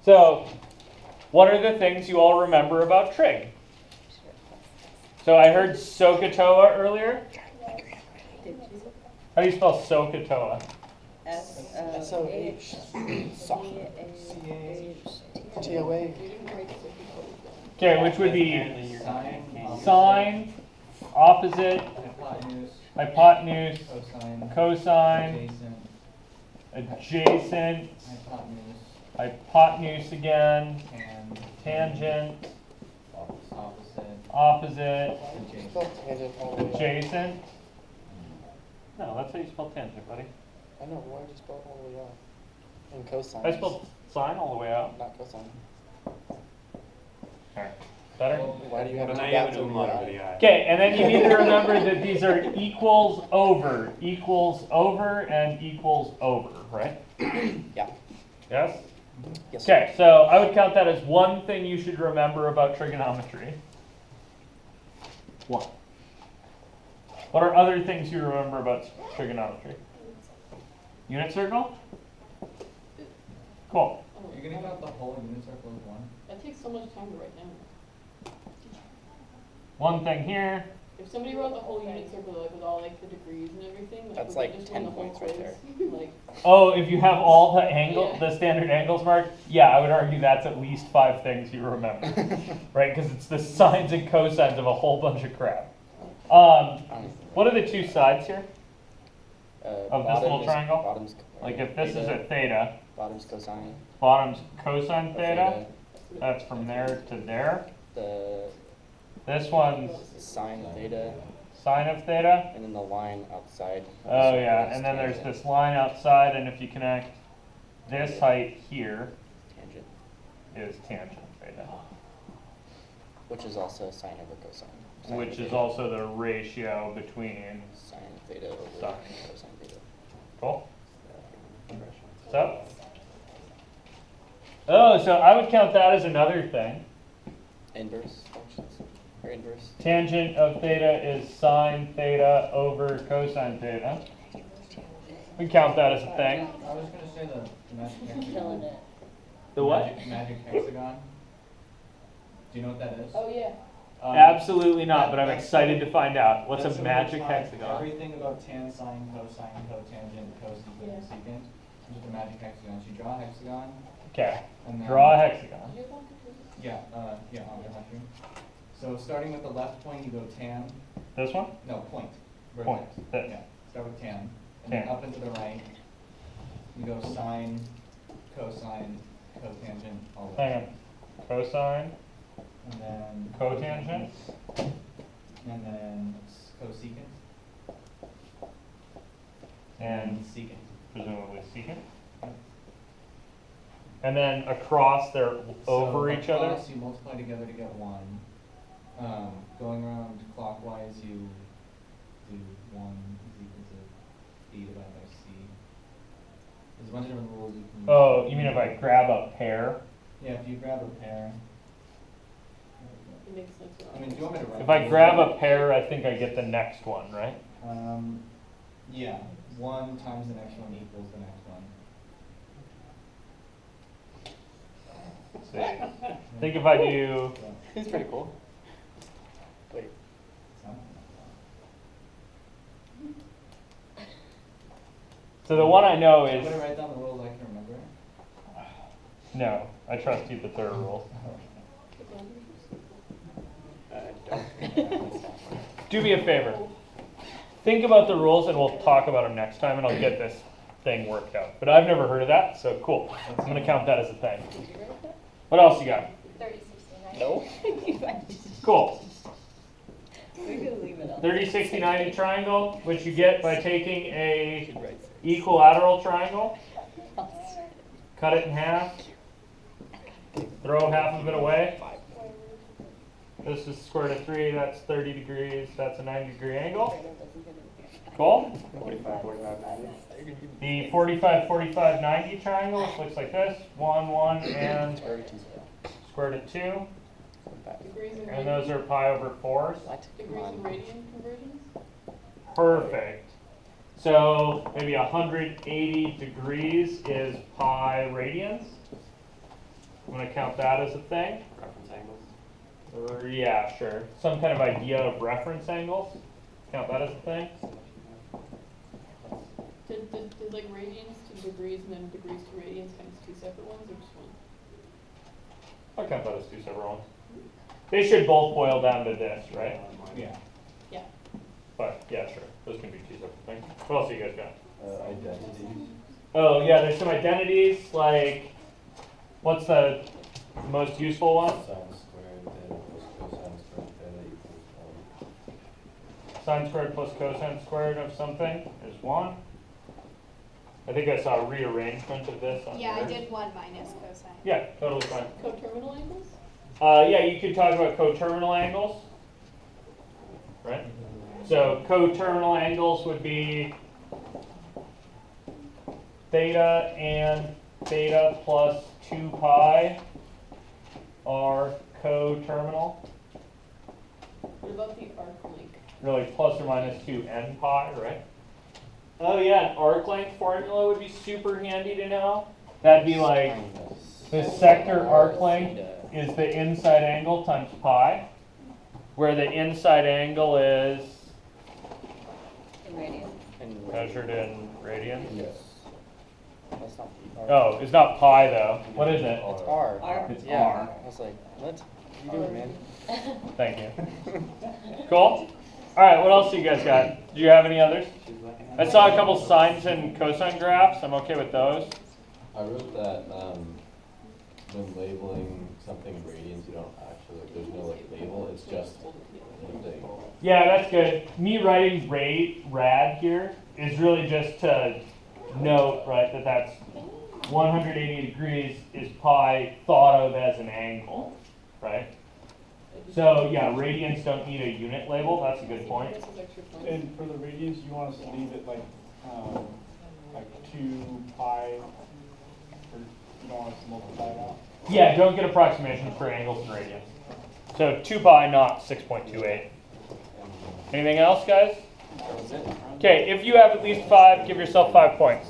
So, what are the things you all remember about trig? So I heard SOHCAHTOA earlier. How do you spell SOHCAHTOA? T-O-A. Okay, which would be sine, opposite, hypotenuse, cosine, adjacent, hypotenuse again, tangent, opposite, adjacent. No, that's how you spell tangent, buddy. I know, why did you spell it all the way out? And cosine. I spelled sine all the way out. Not cosine. Alright, better? Why do you have But two now you have dots an over the umlaut I? over the I. Okay, and then you need to remember that these are equals over, and equals over, right? Yeah. Yes? Yes. Okay, so I would count that as one thing you should remember about trigonometry. One. What are other things you remember about trigonometry? Unit circle? Cool. You're going to count the whole unit circle as one? That takes so much time to write down. One thing here. If somebody wrote the whole unit circle like with all like the degrees and everything, like, That's would they like just 10 run the whole points right quiz? Like, Oh, if you have all the Yeah. the standard angles marked, yeah, I would argue that's at least 5 things you remember, right? Because it's the sines and cosines of a whole bunch of crap. What are the two sides here of this little triangle? Bottom's, Like if this is a theta, bottom's cosine. bottom's cosine A theta, that's from there to there. The This one's sine of theta, sine of theta. and then the line outside. of the Oh circle yeah, is and then there's tangent. this line outside, and if you connect this height here Tangent, is tangent theta, which is also sine over cosine. Sine which of is theta. also the ratio between. Sine of theta over Sine. cosine theta. Cool. So. Oh, so I would count that as another thing. Inverse functions, or inverse. Tangent of theta is sine theta over cosine theta. We count that as a thing. I was going to say the magic killing hexagon. it. The what? Magic hexagon. Do you know what that is? Oh yeah. Absolutely not, but I'm excited to find out. What's That's a what magic we find hexagon? Everything about tan, sine, cosine, cotangent, cosecant, Yeah. secant. It's just a magic hexagon. So you draw a hexagon. Okay, And then, draw a hexagon. Did you have one? Yeah, I'll get my screen. So starting with the left point, you go tan. This one? No, point. Point. Vertex. This. Yeah, start with tan. And Tan. then up and to the right, you go sine, cosine, cotangent, all the way. Hang on. Cosine, And then cotangent, and then cosecant and secant. presumably secant. And then across, they're over each other. Across, you multiply together to get 1. Going around clockwise, you do 1 is equal to b divided by c. There's a bunch of different rules you can use. Oh, you mean if I grab a pair? Yeah, if you grab a pair. It makes sense. I mean, do you want me to write? If I these? grab a pair, I think I get the next one, right? Yeah, 1 times the next one equals the next one. See. Think if I do, It's pretty cool. Wait. so the one I know I'm is, gonna write down the rules I can remember. no, I trust you, the third rule. Do me a favor. Think about the rules and we'll talk about them next time and I'll get this thing worked out. But I've never heard of that, so cool. I'm going to count that as a thing. What else you got? 3069. No? Cool. We could leave it on. 30, 60, 90 triangle, which you get by taking a Should write equilateral triangle, cut it in half, throw half of it away. 5. This is square root of 3, that's 30 degrees, that's a 90-degree angle. Cool? 45, 45, 90. The 45, 45, 90 triangle, which looks like this. 1, 1, and Square root of 2, 0. square root of 2. 45. Degrees and And those are pi over 4s. What? Degrees Come and on. radian conversions? Perfect. So maybe 180 degrees is pi radians. I'm gonna count that as a thing. Reference angles. Or, yeah, sure. Some kind of idea of reference angles. Count that as a thing. Did like radians to degrees and then degrees to radians kind of two separate ones or just one? I'll count that as two separate ones. They should both boil down to this, right? Yeah. Yeah. But yeah, sure. Those can be two separate things. What else do you guys got? Identities. Oh yeah, there's some identities like what's the most useful one? Sine squared, theta plus cosine squared, theta equals 1. Sine squared plus cosine squared of something is 1. I think I saw a rearrangement of this on Yeah, I yours. did 1 minus cosine. Yeah, totally fine. Coterminal angles? Yeah, you could talk about coterminal angles, right? So coterminal angles would be theta and theta plus 2 pi are coterminal. What about the arc length? Really plus or minus 2 n pi, right? Oh yeah, an arc length formula would be super handy to know. That'd be like the sector arc length is the inside angle times pi, where the inside angle is In radians. measured in radians. Yes. That's not Oh, it's not pi though. What is it? It's R. R. It's Yeah. r. I was like, what? What are you doing, man? Thank you. Cool. All right, what else do you guys got? Do you have any others? I saw a couple sines and cosine graphs. I'm okay with those. I wrote that when labeling something in radians, you don't actually, there's no like label, it's just a thing. Yeah, that's good. Me writing rad here is really just to note, right, that that's 180 degrees is pi thought of as an angle, right? So yeah, radians don't need a unit label. That's a good point. This is extra points. And for the radians, you want us to leave it like 2 pi, or you don't want us to multiply it out? Yeah, don't get approximations for angles and radians. So 2 pi, not 6.28. Anything else, guys? That was it. Okay, if you have at least 5, give yourself 5 points.